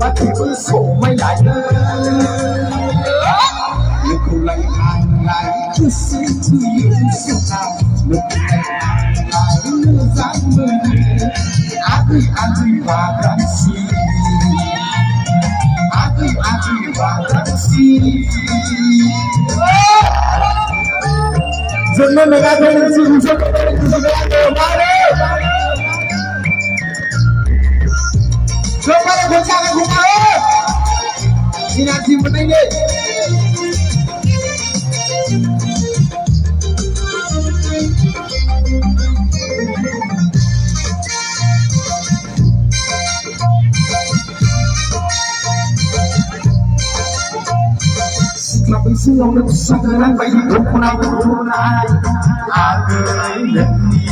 bắt thì cứ sổ mấy đại nhưng không lại hàng lại cứ xin thư yêu siêu nào lúc này lại lừa dáng mình Adi và Gramsci Adi và Gramsci dừng lên người ta thấy được sự cho các bạn cùng các bạn đều ba đi cho các bạn cùng sang cùng nhau đi nào chìm một anh đi mà bây giờ ông được sao cái lăng bay đâu có nào đâu ai à người lên đi